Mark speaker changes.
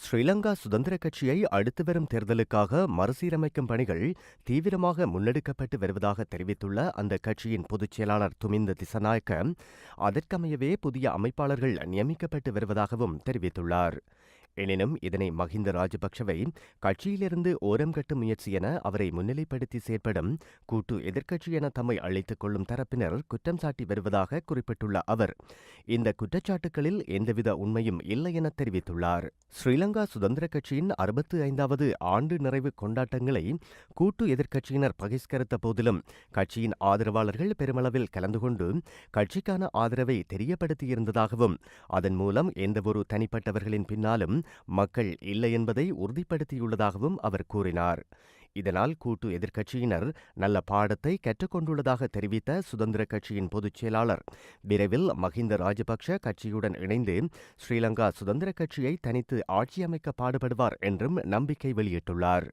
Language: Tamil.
Speaker 1: ஸ்ரீலங்கா சுதந்திர கட்சியை அடுத்து வரும் தேர்தலுக்காக மறுசீரமைக்கும் பணிகள் தீவிரமாக முன்னெடுக்கப்பட்டு வருவதாக தெரிவித்துள்ள அந்த கட்சியின் பொதுச் செயலாளர் துமிந்த திசநாயக்க, அதற்கமையவே புதிய அமைப்பாளர்கள் நியமிக்கப்பட்டு வருவதாகவும் தெரிவித்துள்ளார். எனினும் இதனை மஹிந்த ராஜபக்ஷவை கட்சியிலிருந்து ஓரம் கட்டும் முயற்சி என அவரை முன்னிலைப்படுத்தி செயற்படும் கூட்டு எதிர்க்கட்சி என தம்மை அழைத்துக் கொள்ளும் தரப்பினர் குற்றம் சாட்டி வருவதாக குறிப்பிட்டுள்ள அவர், இந்த குற்றச்சாட்டுகளில் எந்தவித உண்மையும் இல்லை என தெரிவித்துள்ளார். ஸ்ரீலங்கா சுதந்திர கட்சியின் 65வது ஆண்டு நிறைவு கொண்டாட்டங்களை கூட்டு எதிர்க்கட்சியினர் பகிஷ்கரித்த போதிலும் கட்சியின் ஆதரவாளர்கள் பெருமளவில் கலந்து கொண்டு கட்சிக்கான ஆதரவை தெரியப்படுத்தியிருந்ததாகவும், அதன் மூலம் எந்தவொரு தனிப்பட்டவர்களின் பின்னாலும் மக்கள் இல்லை என்பதை உறுதிப்படுத்தியுள்ளதாகவும் அவர் கூறினார். இதனால் கூட்டு எதிர்க்கட்சியினர் நல்ல பாடத்தை கற்றுக்கொண்டுள்ளதாக தெரிவித்த சுதந்திர கட்சியின் பொதுச் செயலாளர், விரைவில் மஹிந்த ராஜபக்ஷ கட்சியுடன் இணைந்து ஸ்ரீலங்கா சுதந்திர கட்சியை தனித்து ஆட்சியமைக்க பாடுபடுவார் என்றும் நம்பிக்கை வெளியிட்டுள்ளார்.